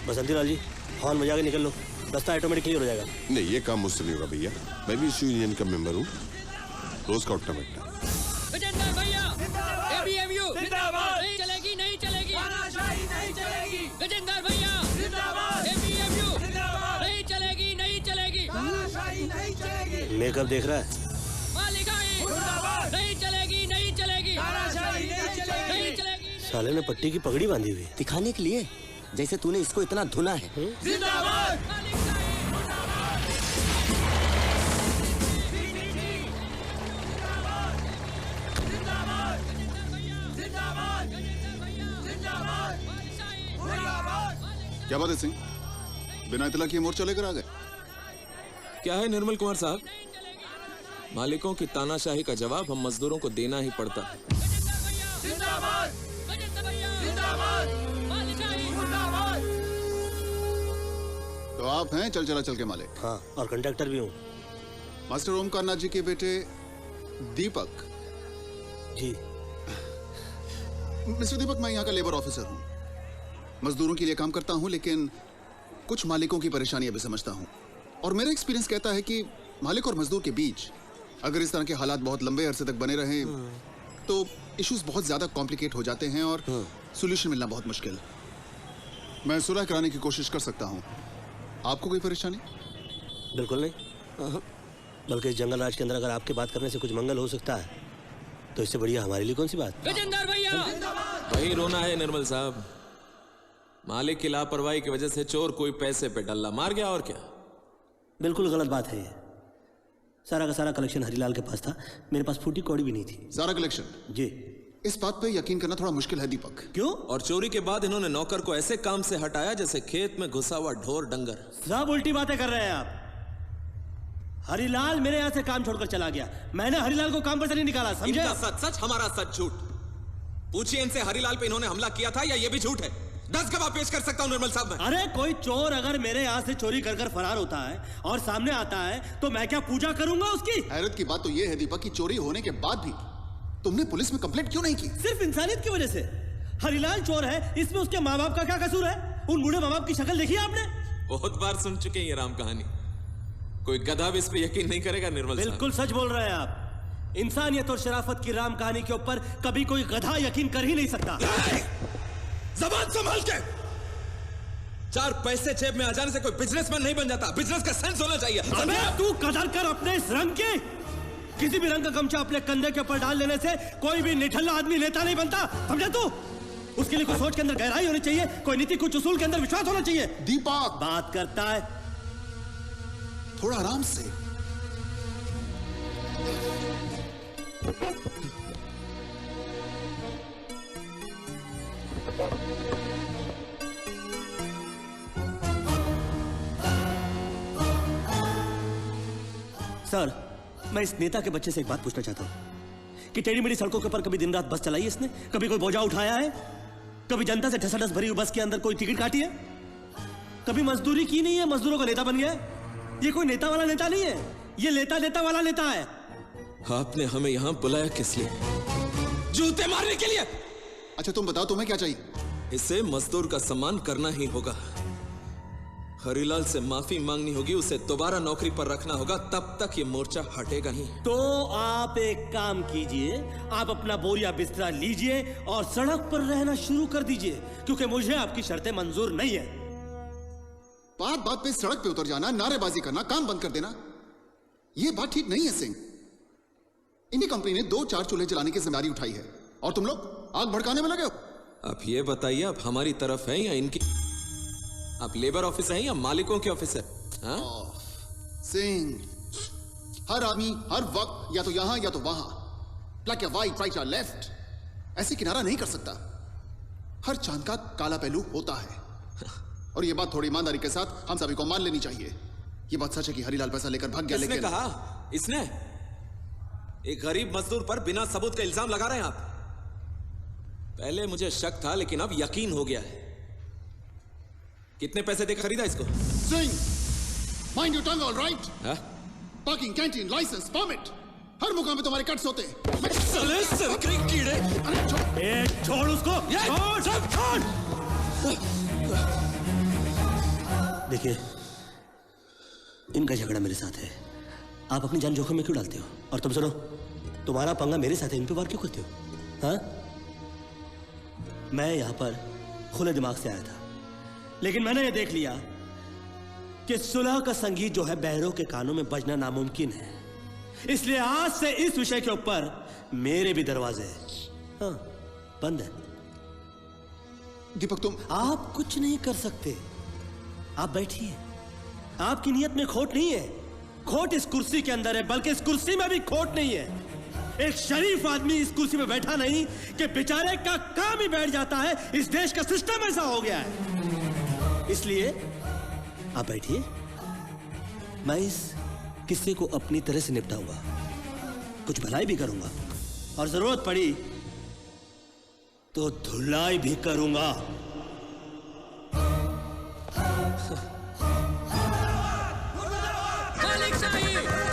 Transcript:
बसंती Lal ji, horn बजा के निकल लो, रास्ता ऑटोमेटिक क्लियर हो जाएगा। नहीं, ये काम मुझसे नहीं होगा भैया, मैं भी इसी यूनियन का मेंबर हूँ, रोज का उठना बैठना। गजेंद्र भैया, ABMU जिंदाबाद, नहीं चलेगी, नहीं चलेगी, तानाशाही नहीं चलेगी। गजेंद्र भैया जिंदाबाद, ABMU जिंदाबाद, नहीं चलेगी, नहीं चलेगी, तानाशाही नहीं चलेगी। मेकअप देख रहा है? मालिकाई जिंदाबाद, नहीं चलेगी, नहीं चलेगी, तानाशाही नहीं नहीं चलेगी। चलेगी। साले ने पट्टी की पगड़ी बांधी हुई है। दिखाने के लिए जैसे तूने इसको इतना धुना है। जिंदाबाद, क्या बात है सिंह, बिना इतला किए मोर्चा लेकर आ गए? क्या है निर्मल कुमार साहब, मालिकों की तानाशाही का जवाब हम मजदूरों को देना ही पड़ता है। जिंदाबाद, गजेंद्र भैया जिंदाबाद, मालिकाई जिंदाबाद। तो आप हैं चल चला चल के मालिक? हाँ, और कंडक्टर भी हूँ। मास्टर ओमकार नाथ जी के बेटे दीपक जी। मिस्टर दीपक, मैं यहाँ का लेबर ऑफिसर हूँ, मजदूरों के लिए काम करता हूँ, लेकिन कुछ मालिकों की परेशानियां भी समझता हूँ। और मेरा एक्सपीरियंस कहता है कि मालिक और मजदूर के बीच अगर इस तरह के हालात बहुत लंबे अरसे तक बने रहें तो इश्यूज बहुत ज्यादा कॉम्प्लिकेट हो जाते हैं और सॉल्यूशन मिलना बहुत मुश्किल। मैं सुलह कराने की कोशिश कर सकता हूँ। आपको कोई परेशानी? बिल्कुल नहीं, बल्कि इस जंगल राज के अंदर अगर आपके बात करने से कुछ मंगल हो सकता है तो इससे बढ़िया हमारे लिए कौन सी बात। गजेंद्र भैया वही रोना है निर्मल साहब, मालिक की लापरवाही की वजह से चोर कोई पैसे पे डल्ला मार गया और क्या। बिल्कुल गलत बात है ये। सारा का सारा कलेक्शन हरीलाल के पास था, मेरे पास फूटी कौड़ी भी नहीं थी। सारा कलेक्शन? जी। इस बात पे यकीन करना थोड़ा मुश्किल है दीपक। क्यों? और चोरी के बाद इन्होंने नौकर को ऐसे काम से हटाया जैसे खेत में घुसा हुआ ढोर डंगर। सब उल्टी बातें कर रहे हैं आप। हरीलाल मेरे यहाँ से काम छोड़कर चला गया, मैंने हरीलाल को काम पर से नहीं निकाला, समझे? इनका सच सच, हमारा सच झूठ। पूछिए इनसे हरीलाल पे इन्होंने हमला किया था या ये भी झूठ है। 10 गवाह पेश कर सकता हूं निर्मल साहब मैं। अरे कोई चोर अगर मेरे यहाँ से चोरी कर कर फरार होता है और सामने आता है तो मैं क्या पूजा करूंगा उसकी? हैरत की बात तो ये है दीपक कि चोरी होने के बाद भी तुमने पुलिस में कंप्लेंट क्यों नहीं की? सिर्फ इंसानियत की वजह से। हरीलाल चोर है, इसमें उसके माँ बाप का क्या कसूर है? उन बूढ़े माँ बाप की शक्ल देखी आपने? बहुत बार सुन चुके हैं ये राम कहानी, कोई गधा भी इस पे यकीन नहीं करेगा निर्मल साहब। बिल्कुल सच बोल रहे हैं आप। इंसानियत और शराफत की राम कहानी के ऊपर कभी कोई गधा यकीन कर ही नहीं सकता। जबान संभाल के। 4 पैसे जेब में आ जाने से कोई बिजनेसमैन नहीं बन जाता, बिजनेस का सेंस होना चाहिए। अबे तू कदर कर अपने इस रंग की। किसी भी रंग का गमछा अपने कंधे के ऊपर डाल लेने से कोई भी निठल्ला आदमी नेता नहीं बनता, समझे तू? उसके लिए कोई सोच के अंदर गहराई होनी चाहिए, कोई नीति, कुछ उसूल के अंदर विश्वास होना चाहिए। दीपक बात करता है थोड़ा आराम से। सर, मैं इस नेता के बच्चे से एक बात पूछना चाहता हूं कि टेढ़ी मेढ़ी सड़कों के ऊपर कभी दिन रात बस चलाई है इसने? कभी कोई बोझा उठाया है? कभी जनता से ठसाठस भरी हुई बस के अंदर कोई टिकट काटी है? कभी मजदूरी की नहीं है, मजदूरों का नेता बन गया है? ये कोई नेता वाला नेता नहीं है, ये लेता देता वाला नेता है। आपने हमें यहां बुलाया किस लिए? जूते मारने के लिए? अच्छा तुम बताओ तुम्हें क्या चाहिए? इसे मजदूर का सम्मान करना ही होगा। हरीलाल से माफी मांगनी होगी, उसे दोबारा नौकरी पर रखना होगा, तब तक ये मोर्चा हटेगा नहीं। तो आप एक काम कीजिए, आप अपना बोरिया बिस्तरा लीजिए और सड़क पर रहना शुरू कर दीजिए, क्योंकि मुझे आपकी शर्तें मंजूर नहीं है। बात बात पे सड़क पे उतर जाना, नारेबाजी करना, काम बंद कर देना, यह बात ठीक नहीं है सिंह। इन्हीं कंपनी ने 2-4 चूल्हे जलाने की जिम्मेदारी उठाई है और तुम लोग आग भड़काने में लगे हो। आप ये बताइए, आप हमारी तरफ हैं या इनकी? आप लेबर ऑफिसर हैं या मालिकों के ऑफिसर? हाँ? सिंह, हर आदमी हर वक्त या तो यहां या तो वहां, ब्लैक या व्हाइट, राइट या लेफ्ट, ऐसे किनारा नहीं कर सकता। हर चांद का काला पहलू होता है और ये बात थोड़ी ईमानदारी के साथ हम सभी को मान लेनी चाहिए। ये बात सच है कि हरीलाल पैसा लेकर भाग गया, लेकिन कहा इसने? एक गरीब मजदूर पर बिना सबूत का इल्जाम लगा रहे हैं आप। पहले मुझे शक था लेकिन अब यकीन हो गया है। कितने पैसे देकर खरीदा इसको? Singh, mind your tongue, alright? Parking, canteen, licence, permit, हर मुकाम पे तुम्हारे कट्स होते हैं। साले सरकारी कीड़े! छोड़ उसको! छोड़! देखिए, इनका झगड़ा मेरे साथ है। आप अपनी जान जोखिम में क्यों डालते हो? और तुम सुनो, तुम्हारा पंगा मेरे साथ है, इन पे वार क्यों करते हो? हाँ? मैं यहां पर खुले दिमाग से आया था, लेकिन मैंने ये देख लिया कि सुलह का संगीत जो है बहरों के कानों में बजना नामुमकिन है। इसलिए आज से इस विषय के ऊपर मेरे भी दरवाजे हाँ बंद है। दीपक तुम आप कुछ नहीं कर सकते, आप बैठिए। आपकी नियत में खोट नहीं है, खोट इस कुर्सी के अंदर है, बल्कि इस कुर्सी में भी खोट नहीं है। एक शरीफ आदमी इस कुर्सी में बैठा नहीं कि बेचारे का काम ही बैठ जाता है। इस देश का सिस्टम ऐसा हो गया है। इसलिए आप बैठिए, मैं इस किस्से को अपनी तरह से निपटाऊंगा, कुछ भलाई भी करूंगा और जरूरत पड़ी तो धुलाई भी करूंगा। मालिक साहिब